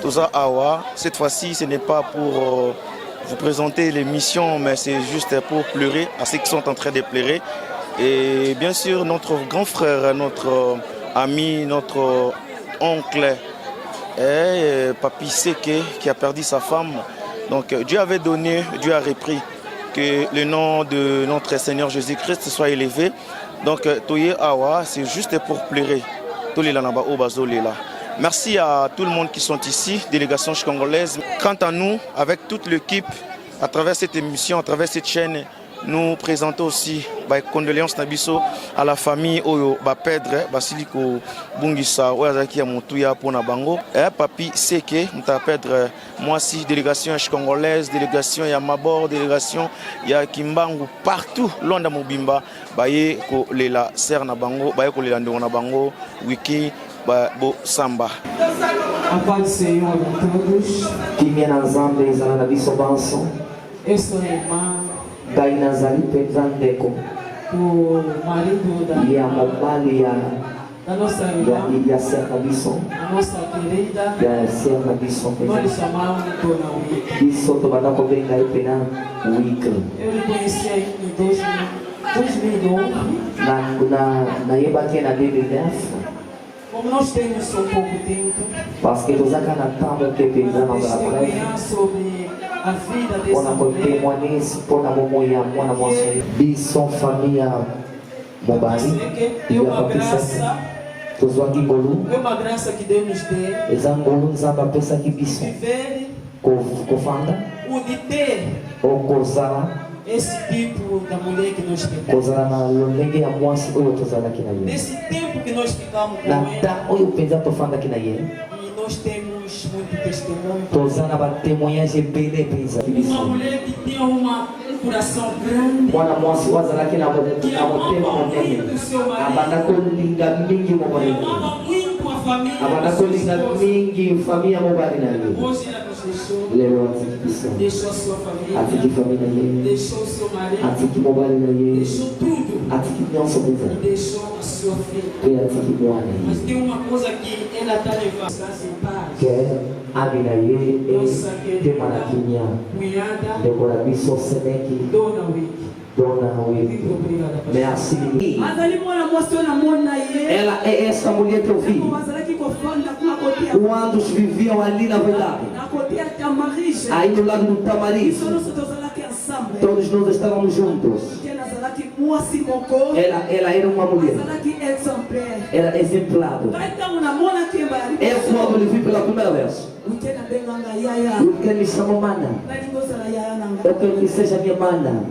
Toza Awa. Cette fois-ci, ce n'est pas pour vous présenter l'émission, mais c'est juste pour pleurer à ceux qui sont en train de pleurer. Et bien sûr, notre grand frère, notre ami, notre oncle, Papi Seke, qui a perdu sa femme. Donc Dieu avait donné, Dieu a repris. Que le nom de notre Seigneur Jésus-Christ soit élevé. Donc Toye Awa, c'est juste pour pleurer. Merci à tout le monde qui sont ici, délégation congolaise. Quant à nous, avec toute l'équipe, à travers cette émission, à travers cette chaîne, nous présentons aussi condoléances à la famille Oyo Pedre Basiliko Bungisa Oyazaki Amotuya Pona Bango Papi Seke Mta Pedre moi aussi délégation congolaise, délégation ya Mabor, délégation ya Kimbangu partout Londa Mobimba baye ko lela ser na bango baye ko lela ndongo na bango wiki bo samba. A paz do Senhor a todos. Que minha Zambia exala na bisobanso. Eu sou a irmã Dainazali Penzandeko. O marido da nossa irmã, a nossa querida, nós chamamos Dona Wicca. Eu lhe conheci em 2009. Como nós temos um pouco de tempo, parce que nous avons testemunhar sobre a vida dessa mulher. Bison família Mobali é uma graça que Deus nos deu viver o de ter esse tipo da mulher que nós temos. Nesse tempo que nós ficamos com ela, e nós temos muito testemunho. Uma mulher que tinha um coração grande, que amava muito o seu marido, que amava muito a família. Hoje ela nos deixou a sua família, deixou o seu marido, deixou tudo, e deixou a sua filha. Mas tem uma coisa que ela está levando em paz. Nossa querida Dona Wicca. Merci. Ela é essa mulher que eu vi quando viviam ali na verdade, aí do lado do Tamariz. Todos nós estávamos juntos. Ela era uma mulher. Era exemplar. Eu quando lhe vi pela primeira vez, eu quero me chamar mana. Eu quero que seja minha mana,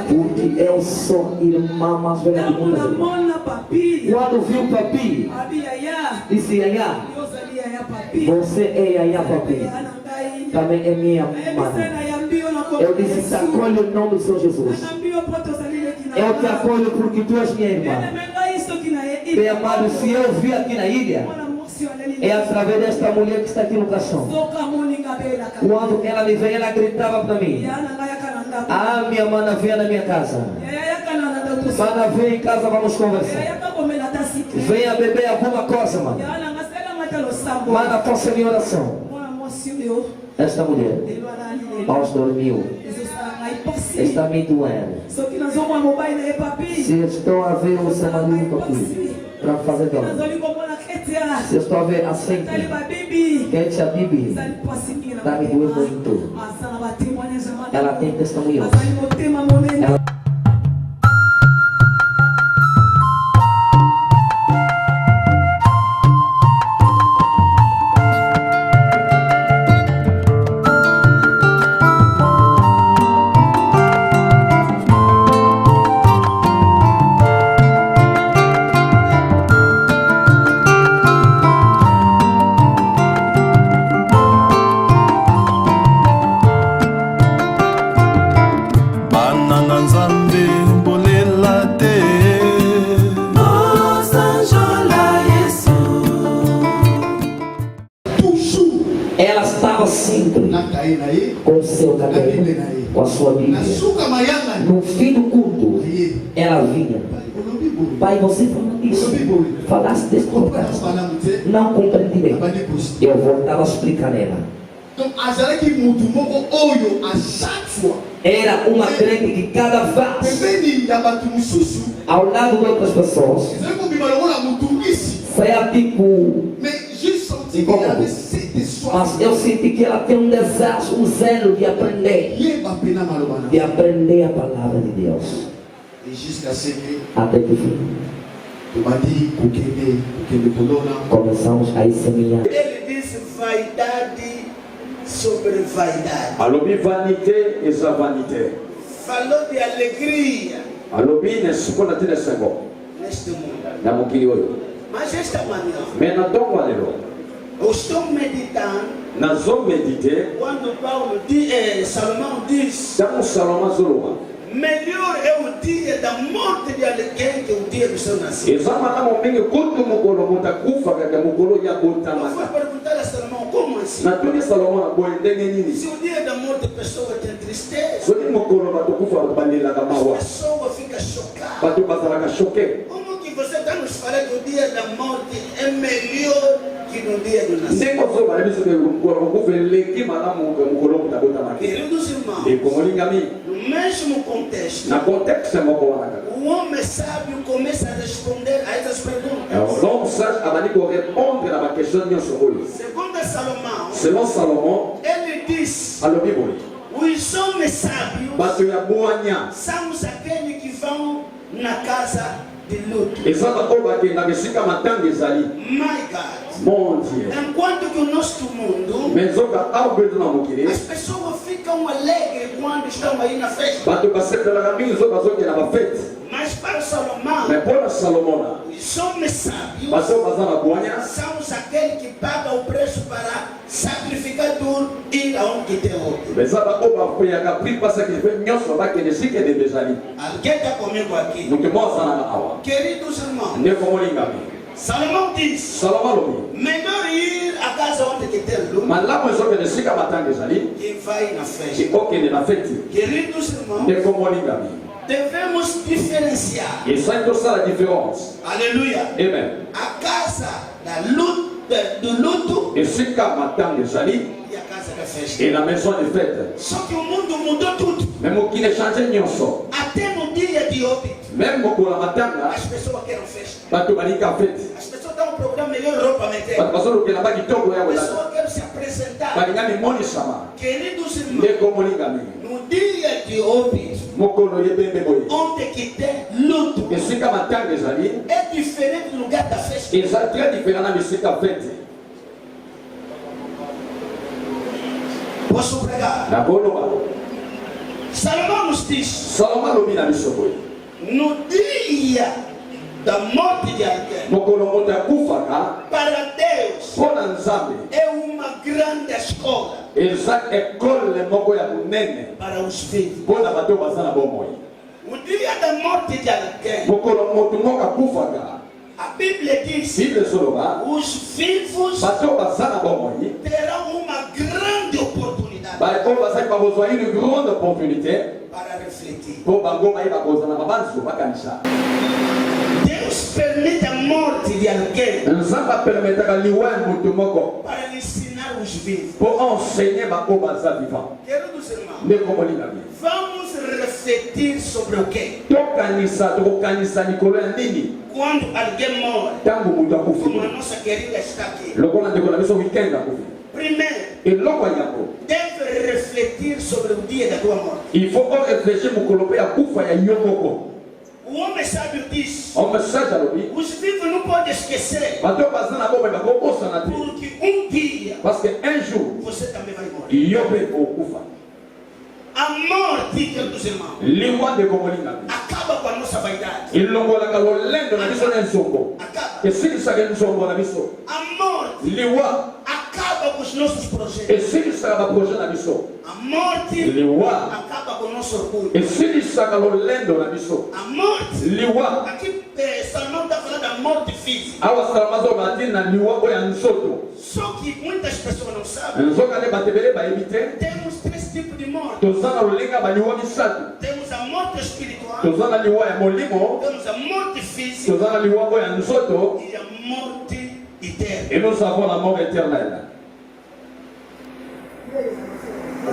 porque eu sou irmã mais velha do mundo. Quando viu o Papi, disse Yaya, você é Yaya Papi, também é minha mana. Eu disse, te acolho em nome do Senhor Jesus. Eu te acolho porque tu és minha irmã. Bem amado, se eu vi aqui na ilha, é através desta mulher que está aqui no caixão. Quando ela me veio, ela gritava para mim: ah, minha mana, venha na minha casa. Mana, vem em casa, vamos conversar. Venha beber alguma coisa, mano. Mana, possa em oração. Esta mulher, aos dormiu, está me doendo. Se estou a ver o seu marido aqui, para fazer dor. Se eu estou a ver assim, quente a Bibi, está me doendo muito. Ela tem testemunhos. Com o seu cabelo, com a sua Bíblia. No fim do culto, ela vinha. Pai, você falou isso. Falasse desse problema. Não compreendi bem. Eu voltava a explicar nela. Era uma crente que cada vez, ao lado de outras pessoas, foi a tipo. Mas eu senti que ela tem um desejo, um zelo de aprender. De aprender a palavra de Deus. Até que fim. Começamos a semear. Ele disse vaidade sobre vaidade. Alobi vanité et sa vanité. Falou de alegria Alobi ne sukona tene sengo. neste mundo. Na mukili oyo. Mas esta manhã, Mais na tongo alelo. eu estou meditando Nazo méditer. quando Paulo diz, Salomão diz, Dans Salomon Zoloa. melhor é o dia da morte de alguém que o dia do seu nascimento. Ezama na momingi kutu mukolo mutakufa kaka mukolo ya Eu fui botamaka. perguntar a Salomão como assim? Na tuni Salomon aboye ndenge nini? Se o dia da morte a pessoa tem tristeza, Soni mukolo batukufa bandila a mawa. pessoa fica chocada. Batu bazalaka choqué. Como que você está nos falando que o dia da morte é melhor que no dia do nascimento? Ndeko zo balebiso ke mukolo kuveleki malamu ke mukolo mutabotamaka. Queridos irmãos, E komolingami no mesmo contexto, na contexte moko wana. o homem sábio começa a responder a essas perguntas. L'homme sage a manié pour répondre à ma question de Soholi. Segundo Salomão, Selon Salomon, ele diz: à l'Obiboui, os homens sábios Batu ya Boanya, são aqueles que vão na casa de luto. et ça va pas que na Mexica matin des ali. My God. Mon Dieu. Enquanto que o nosso mundo, Mais zoka arbre na mokili. as pessoas ficam alegres quando estão aí na festa. Batu basepela la gamine zoka zoka na ba fête. Mas para Salomão, Mais pour la Salomon, os homens sábios Batu bazana Boanya, são aqueles que pagam o preço para sacrificar tudo e ir aonde tem outro. mais ça va pas pour ya capri parce que fait nyonso ba que ne sike de bezali. Alguém está comigo aqui? Donc moi ça na awa. Queridos irmãos, Ne komolingami. Salomão diz: Salomon lobi. melhor ir à casa onde tem luto Malamu zoka ne sika matin des ali. que vai na Et festa. OK ne na fête. Queridos irmãos, Ne komolingami. devemos diferenciar, Et ça c'est ça la différence. aleluia, Amen. a casa do luto Et ce qu'a matin des ali e a casa da festa. et la maison de fête. Só que o mundo mudou tudo. Même au qui ne change nyonso. Até no dia de óbito, Même au la matin là, as pessoas querem festa. bato balika fête. As pessoas dão um programa melhor roupa meter. Bato basolo que la bagi toko ya As wala. pessoas querem se apresentar. Balinga mi moni sama. Queridos irmãos, Ne komolinga mi. no dia de óbito, Mokolo yebembe boy. onde que tem luto, Et ce qu'a matin des ali, é diferente do lugar da festa. et ça très différent na misika fête. Posso pregar? Na bolo. Salomão nos diz: Salomon lobi na bisoboy. no dia da morte de alguém, Mokolo mota kufaka. para Deus Pona nzambe. é uma grande escola Et ça école moko ya munene. para os filhos. Pona bato basana bomoi. O dia da morte de alguém, Mokolo moto moka kufaka. a Bíblia diz: Bible soloba. os vivos Bato basana bomoi. terão uma grande oportunidade Bato basana ba besoin une grande opportunité. para refletir. Po bango mai ba kozana mabanzo bakanisha. Deus permite a morte de alguém Nzamba permetaka liwa mutu moko. para ensinar os vivos. Po enseigner ba ko baza vivant. Queridos irmãos, Ne komolinga bi. vamos refletir sobre o quê? Tokanisa tokanisa nikolo ya nini? Quando alguém morre, Tango mutu como a akufi. nossa querida está aqui. Lokola ndeko na biso weekend akufi. Primeiro, Eloko yango. deve refletir sobre o dia da tua morte. Il faut on réfléchir mukolo pe ya kufa ya yo moko. O homem sábio diz: On me sage alobi. os vivos não podem esquecer, Bato bazana bomba ba ko bosana te. porque dia Parce que un jour, você também vai morrer. yo pe okufa. A morte, queridos irmãos, Liwa de komolinga bi. acaba com a nossa vaidade. Ilongolaka lolendo na biso na nsongo. Acaba. Esilisaka nsongo na biso. A morte Liwa acaba com os nossos projetos. esilisaka baprojet na biso. A morte Liwa acaba com o nosso orgulho. esilisaka lolendo na biso. A morte, Liwa aqui Salomão está falando da morte física. awa salamazo bati na liwa oyo ya nzoto. Só que muitas pessoas não sabem. Nzoka nde bato ebele bayebi te. Temos três tipos de morte. Toza na lolenga baliwa misato. Temos Temos a morte espiritual. tozana liwa ya molimo, Temos a morte física. tozana liwa oyo ya nzoto, E a morte eterna. et nous avons la mort éternelle.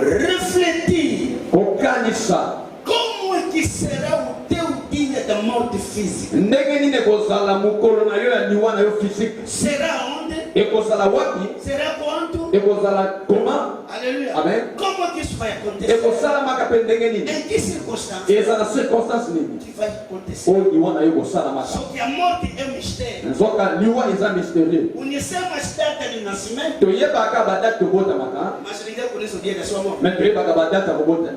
Refletir. Kokanisa Como é que será o teu dia da morte física? ndenge nini ekozala mokolo na yo ya liwa na yo physique. Será onde? Ekozala wapi? Será quando? Ekozala comment? Aleluia. Amen. Como é que isso vai acontecer? Ekosalamaka mpe ndenge nini? Em que circunstâncias eza na circonstance nini que vai acontecer? oyo liwa na yo ekosalamaka. Só que a morte é um mistério. nzoka liwa eza mystérieux. Conhecemos as datas de nascimento, toyebaka badate tobotamaka, mas ninguém conhece o dia da sua morte. me toyebaka badate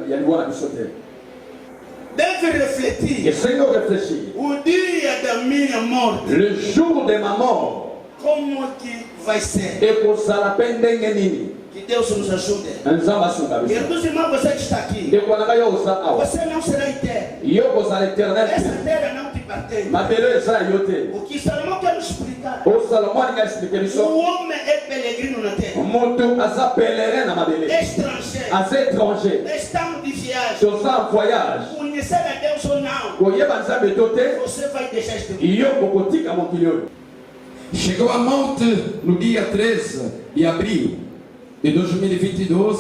ya liwa na biso te. Deve refletir Essaye de réfléchir. o dia da minha morte. Le jour de ma mort, Como que vai ser? ekozala mpe ndenge nini? Que Deus nos ajude. Nzambe asunga biso. Irmãos e irmãs, você que está aqui, ndeko na ngai yo oza awa, você não será eterno. yo kozala éternel Essa te. terra não te pertence. mabelo eza ya yo te. O que Salomão quer nos explicar? o salomo alingi explike O biso, homem é peregrino na terra, moto aza pelerin na mabele, estrangeiro. aza étranger, Estamos de viagem. toza en voyage. Conhecer a Deus ou não, koyeba nzambe to te, você vai deixar este mundo. yo kokotika mokili oyo. Chegou a morte no dia 13 de abril de 2022,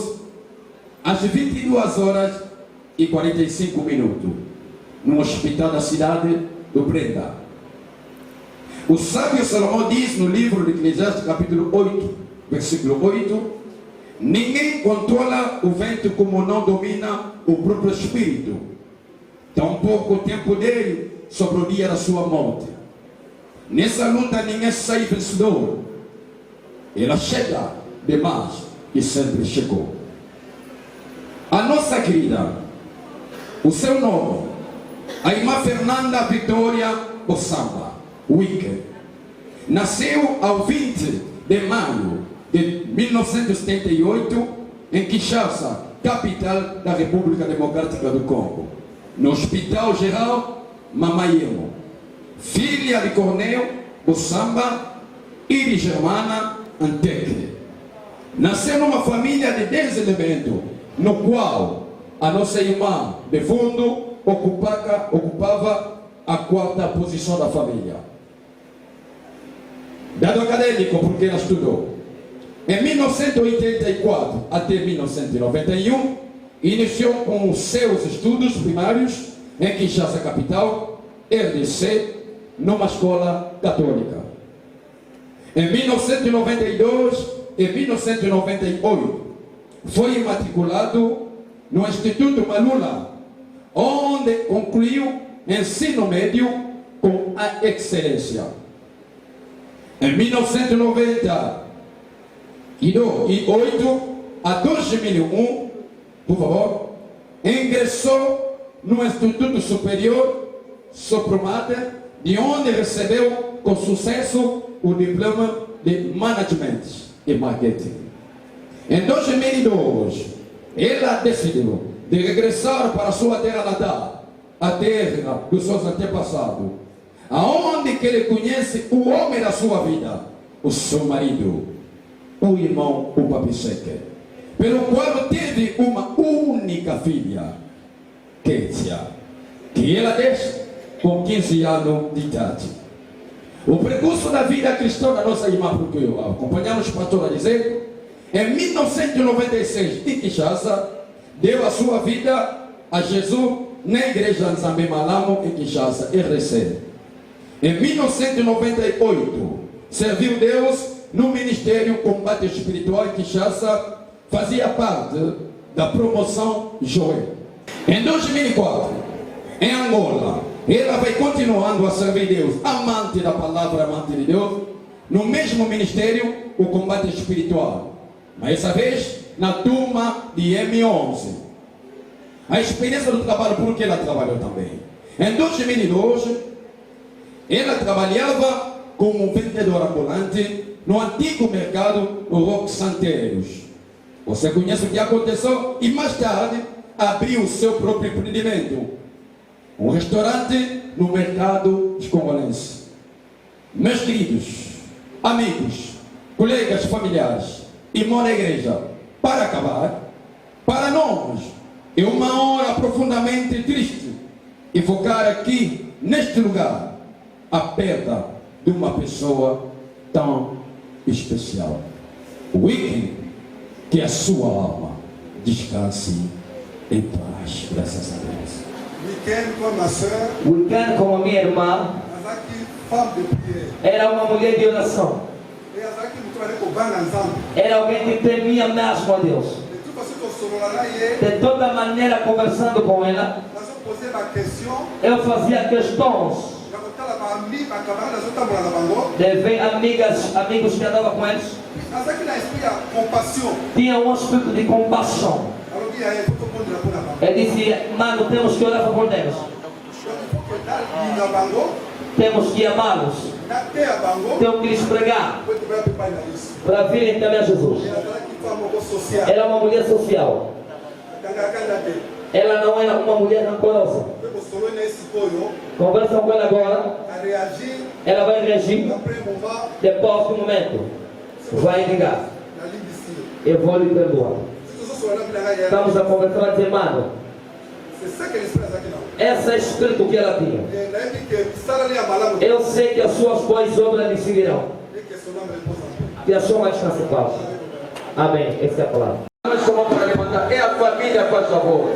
às 22 horas e 45 minutos, no hospital da cidade do Breda. O sábio Salomão diz no livro de Eclesiastes, capítulo 8, versículo 8: ninguém controla o vento como não domina o próprio espírito, tampouco o tempo dele sobre o dia da sua morte. Nessa luta ninguém sai vencedor. Ela chega demais e sempre chegou. A nossa querida, o seu nome, a irmã Fernanda Vitória Bossamba Wicker, nasceu ao 20 de maio de 1978 em Kinshasa, capital da República Democrática do Congo, no Hospital Geral Mamayemo. Filha de Cornel Bossamba e de Germana Antec. Nasceu numa família de 10 elementos, no qual a nossa irmã de fundo ocupava a quarta posição da família. Dado acadêmico, porque ela estudou. Em 1984 até 1991, iniciou com os seus estudos primários em Kinshasa, capital, RDC, numa escola católica. Em 1992 e 1998 foi matriculado no Instituto Malula, onde concluiu ensino médio com a excelência. Em 1998 a 2001, por favor, ingressou no Instituto Superior Sopromata, de onde recebeu com sucesso o diploma de Management e Marketing. Em 2002, ela decidiu de regressar para sua terra natal, a terra dos seus antepassados, aonde que ele conhece o homem da sua vida, o seu marido, o irmão, o Papiseque, pelo qual teve uma única filha, Kétia, que ela deixa com 15 anos de idade. O percurso da vida cristã da nossa irmã, porque acompanhamos o pastor a dizer, em 1996, em Kinshasa, deu a sua vida a Jesus na igreja Nzambe Malamu, em Kinshasa, RC. Em 1998, serviu Deus no Ministério Combate Espiritual em Kinshasa, fazia parte da promoção Joel. Em 2004, em Angola, ela vai continuando a servir Deus, amante da palavra, amante de Deus, no mesmo ministério, o combate espiritual. Mas essa vez, na turma de M11. A experiência do trabalho, porque ela trabalhou também. Em 2012, ela trabalhava como vendedora ambulante no antigo mercado Roque Santeiros. Você conhece o que aconteceu? E mais tarde, abriu o seu próprio empreendimento. Um restaurante no mercado de congolense. Meus queridos, amigos, colegas familiares, irmãos da igreja, para acabar, para nós, É uma hora profundamente triste evocar aqui, neste lugar, a perda de uma pessoa tão especial. Weekend, que a sua alma descanse em paz, graças a Deus. Weekend com a soeur, Weekend com a minha irmã, femme de prière. era uma mulher de oração. E azaki mutu bale kobanga nzambe. Era alguém que temia mesmo a Deus. De toute façon tosolola na ye. De toda maneira, conversando com ela, Nazo poser ma question. eu fazia questões Na kotala ba ami ba camarade nazo tambola na bango. de ver amigos que andavam com eles. Azaki na esprit ya compassion. Tinha um espírito de compaixão. Alors que ya faut comprendre pour na bango. Ele disse, mano, temos que orar por Deus. Donc il faut que dal na bango. Temos que amá-los. Na te a bango. Temos que lhes pregar Pour que ba pe na isso. para virem também a Jesus. E azaki femme moko social. Ela é uma mulher social. Kanga kanga te. Ela não era uma mulher rancorosa. Pe ko solo na esse koyo. Conversa com ela agora. A reagir. Ela vai reagir. Après moment. Depois do momento, vai ligar. Na ligne ici. Eu vou lhe perdoar. Si tozo solola bila ya. Estamos a conversar e dizer, mano, C'est ça que l'esprit azaki na. esse é o espírito que ela tinha. Et na ebi que sala li ya malamu. Eu sei que as suas boas obras lhe seguirão. Et que son âme repose en paix. Que a sua alma descanse em paz. Amém. Essa é a palavra. Nós chamamos para levantar. É a família, faz favor.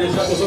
déjà bravo.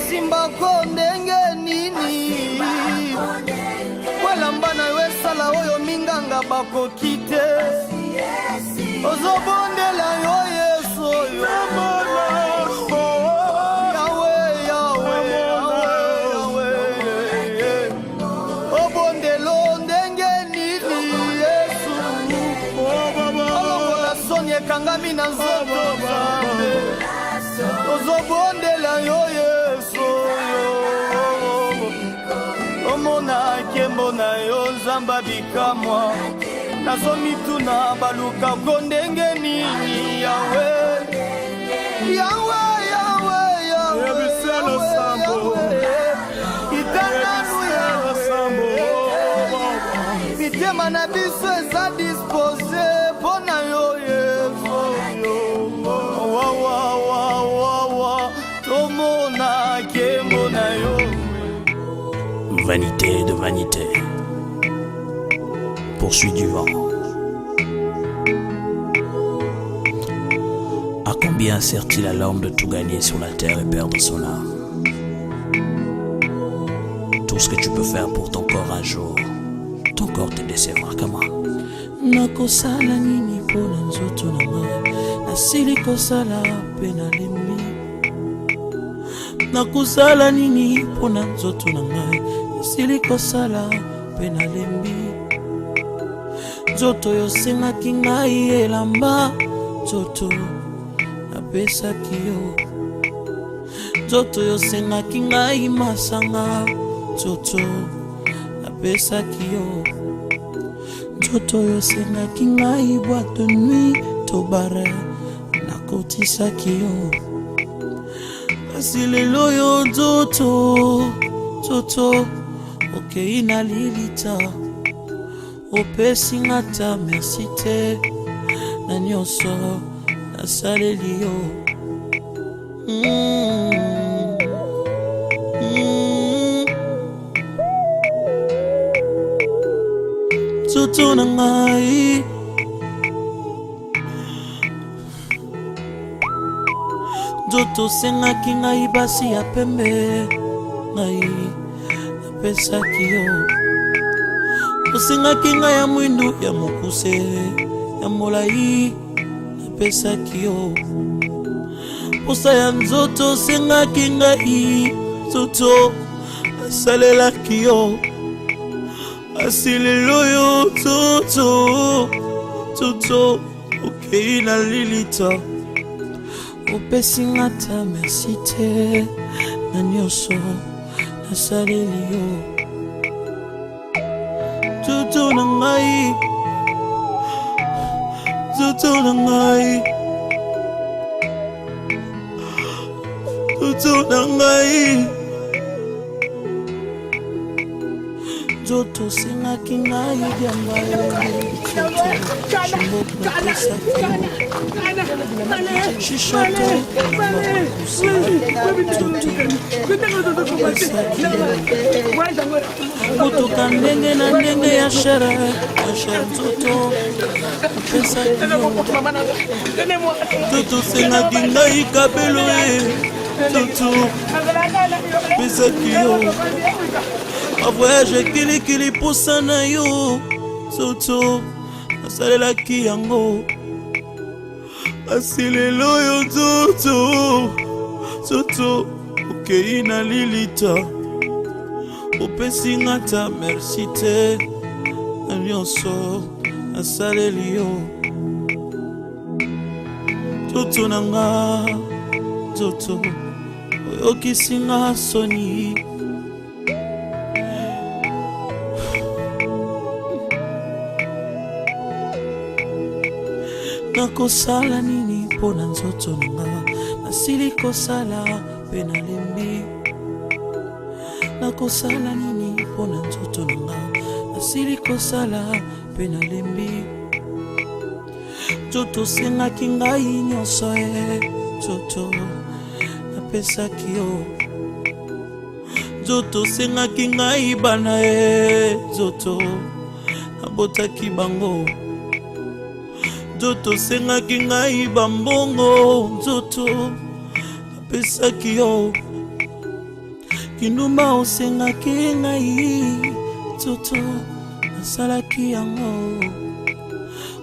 Simba kondenge nini Walamba na wesala oyo minganga bako kite Ozobondela yo Yesu Yahweh Obondelo ndenge nini Yesu Obola sonye kangami na nzoto Ozobondela yo Yesu Omona kembo na yo nzamba bikamwa Nazomituna baluka kondenge nini Yahweh Yebiselo sambo Itananu Yahweh Mitema na biso eza dispose Pona yo Yesu Tomona kembo na yo Vanité de vanité, poursuit du vent. À combien sert-il à l'homme de tout gagner sur la terre et perdre son âme? Tout ce que tu peux faire pour ton corps un jour, ton corps te décevra. Comment? Nakosala nini pona nzoto na ngai, nasili kosala pe nalembi. Nakosala nini pona nzoto na ngai, nasili kosala pe nalembi. Nzoto yo sengaki ngai elamba, nzoto napesaki yo. Nzoto yo sengaki ngai masanga, nzoto napesaki yo. Nzoto yo sengaki ngai boîte de nuit to bare, nakotisaki yo. Kasi lelo yo nzoto okei na lilita, opesi ngata merci te na nyonso nasaleli yo. Nzoto na ngai nzoto sengaki ngai basi ya pembe, ngai napesaki yo. osengaki ngai ya mwindu ya mokuse ya molai napesaki yo posa ya nzoto osengaki ngai nzoto asalelaki yo asilelo yo nzoto okei na lilita opesi nga ta merci te na nyonso nasaleli yo nzoto na ngai nzoto na ngai nzoto na ngai nzoto sengaki ngai diamba shishoto motoka ndenge na ndenge ya shere nzoto apesaki nzoto sengaki ngai kabelo nzoto apesaki yo avoyage kilikili posa na yo nzoto asalelaki yango asilelo yo nzoto okei na lilita opesi nga ta merci te na nyonso asaleli yo nzoto na nga nzoto oyokisi nga soni nakosala nini mpona nzoto nanga nasili kosala mpe nalembi nakosala nini mpona nzoto nanga nasili kosala mpe nalembi nzoto osengaki ngai nyonso nzoto napesaki yo nzoto osengaki ngai bana nzoto nabotaki bango nzoto sengaki ngai bambongo nzoto apesaki yo kindumba osengaki ngai nzoto nasalaki yango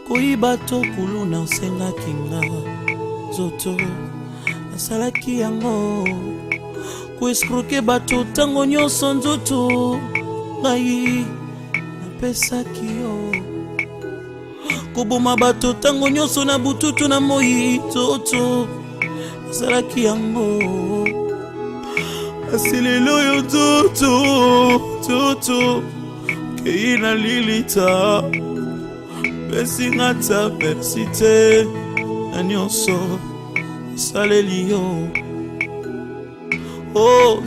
koyiba to kuluna osengaki nga nzoto nasalaki yango koeskroke bato ntango nyonso nzoto ngai napesaki yo koboma bato ntango nyonso na bututu na moi nzoto asalaki yango asilelo yo nzoto kei na lilita pesi nga ta merci te na nyonso asaleli yo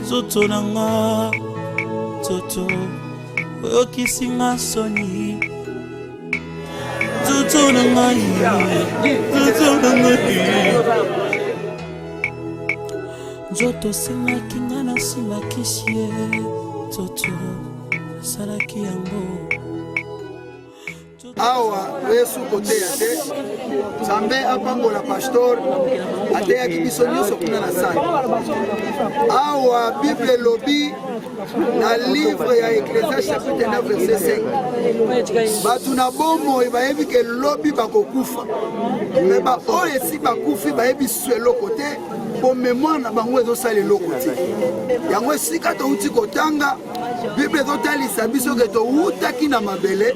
nzoto na nga nzoto oyokisi nga soni nzoto na ngai nzoto sengaki nga nasimbakisi ye nzoto asalaki yango awa yesu koteya te nzambe apambola pastor ateyaki biso nyonso kuna na sali awa bible elobi na livre ya Ecclésiaste chapitre 9 verset 5 bato na bomoi bayebi ke lobi bakokufa me baoyo esi bakufi bayebi su eloko te po mémoire na bango ezosala eloko te yango esika touti kotanga bible ezotalisa biso ke toutaki na mabele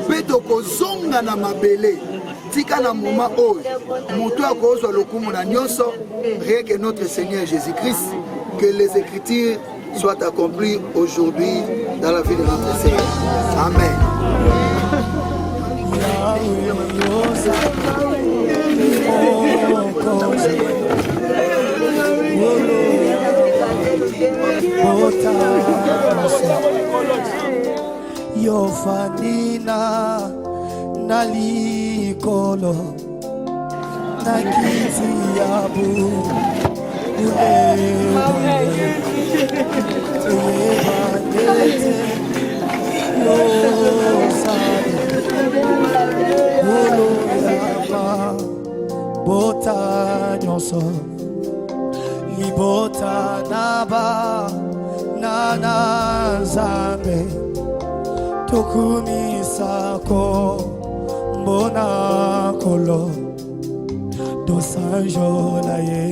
mpe tokozonga na mabele tika na moma oyo moto akozwa lokumu na nyonso rien que notre Seigneur Jésus-Christ. Que les Écritures soient accomplies aujourd'hui dans la vie de notre Seigneur. Amen. Yofanina nalikolo nakiti yabu bota nyonso libota naba nana nzambe tokumisako mbona kolo dosanjola ye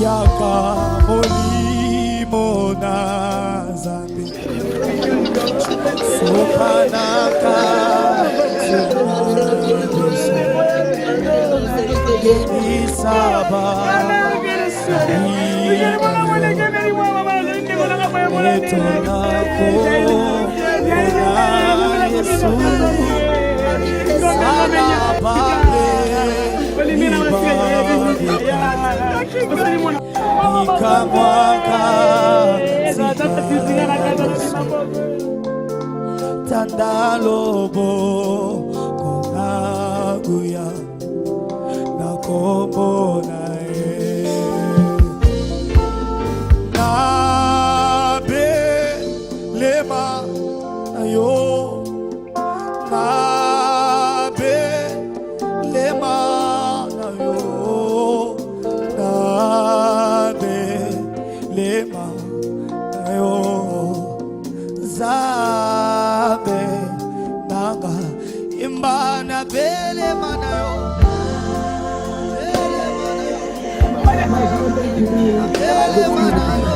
yaka molimo na zambi sokanaka isaba etonako Yesu Tandalobo Konaguya Nakomona Nabe Lema Ayo Nabe Lema Ayo Nabe Lema Ayo Zabe Naga Imbana Bele Manayo Bele Manayo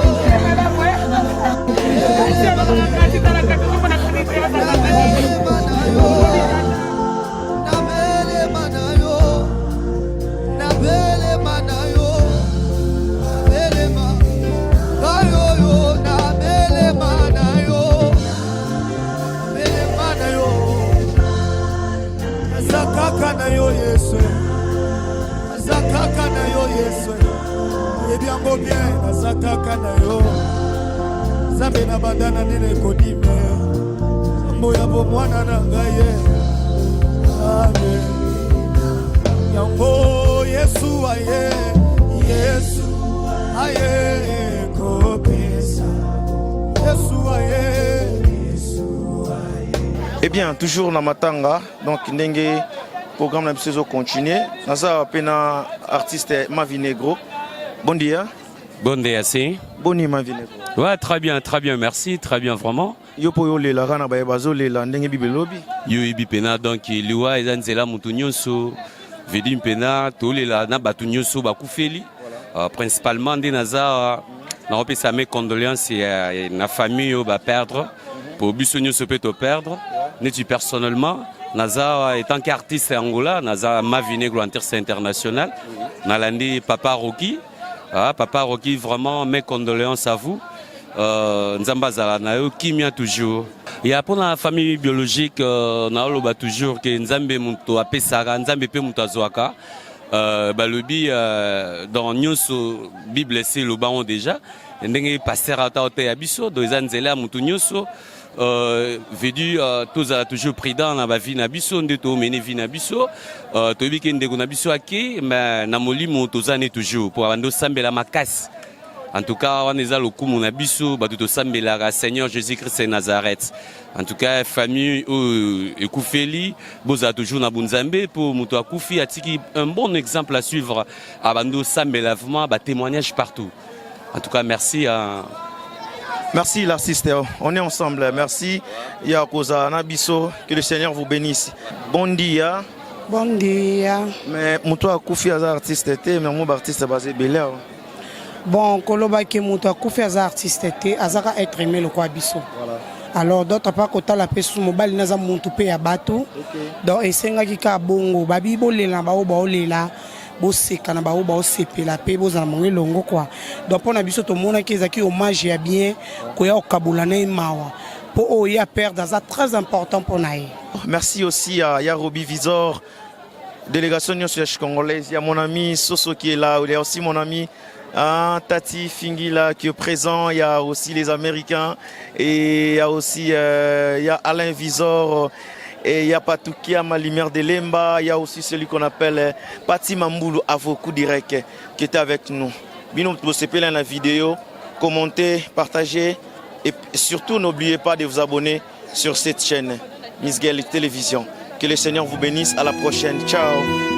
Zambe na bandana nene kodime Mboya bo mwana na ngaye Amen Yango Yesu aye Yesu aye kopesa Yesu aye Yesu aye. Eh bien, toujours na matanga donc ndenge programme na biso continuer naza pena artiste Mavi Negro. Bon dia. Bon dia, si. Boni Mavi Negro. Ouais, très bien, merci, très bien, vraiment. Yo po yo le la rana ba bazo le la ndenge bibelobi. Yo ibi pena donc liwa ezanzela mutu nyonso vedi pena to le la na batu nyonso ba kufeli. Principalement des naza na opesa mes condoléances na famille yo ba perdre pour biso nyonso peut te perdre. Netu personnellement naza étant qu'artiste Angola naza Mavi Negro artiste international. Nalandi Papa Rocky. Papa Rocky, vraiment mes condoléances à vous. Nzamba Zala, Kimia toujours. Et pour la famille biologique, na toujours que Nzambe Muto a Pesara, Nzambe Pe Mutazoaka. Balobi dans Nyoso Bible c'est le baron déjà. Ndenge passer à Taote Abisso, do Zanzela Mutu Nyoso. Vedu tous a toujours pris dans la vie nabiso ndeto mene vie nabiso to biki ndeko nabiso ake mais namoli motozane toujours pour ando sambela makasi en tout cas on est à lokumu nabiso ba to sambela Seigneur Jésus-Christ de Nazareth en tout cas famille ekufeli boza toujours na bunzambe pour moto akufi atiki un bon exemple à suivre abando sambela vraiment ba témoignage partout en tout cas merci à Merci l'artiste, on est ensemble, merci. Yakoza Nabiso, que le Seigneur vous bénisse. Bon dia. Bon dia. Mais moi Koufi as artiste mais moi artiste basé Belair. Bon, koloba ke muto Koufi as artiste azaka être aimé le quoi biso. Voilà. Alors d'autres pas kota la pesu mobile naza muntu pe ya bato. Donc esenga ki ka bongo babi bolela ba olela. Boseka na bao bao sepela pe bozana monge longo quoi donc pona biso to mona ki ezaki hommage ya bien ko ya okabula na mawa po o ya perdre ça très important pour nae. Merci aussi à Yarobi Visor délégation congolaise, il y a mon ami Soso qui est là, il y a aussi mon ami Tati Fingila qui est présent, il y a aussi les Américains et il y a aussi il y a Alain Visor. Et il y a Patoukia Malimère de Lemba, il y a aussi celui qu'on appelle Pati Mamboulou Avokou Direct qui était avec nous. Bino Tbosepé dans la vidéo, commentez, partagez et surtout n'oubliez pas de vous abonner sur cette chaîne Miss Guelle Télévision. Que le Seigneur vous bénisse, à la prochaine, ciao.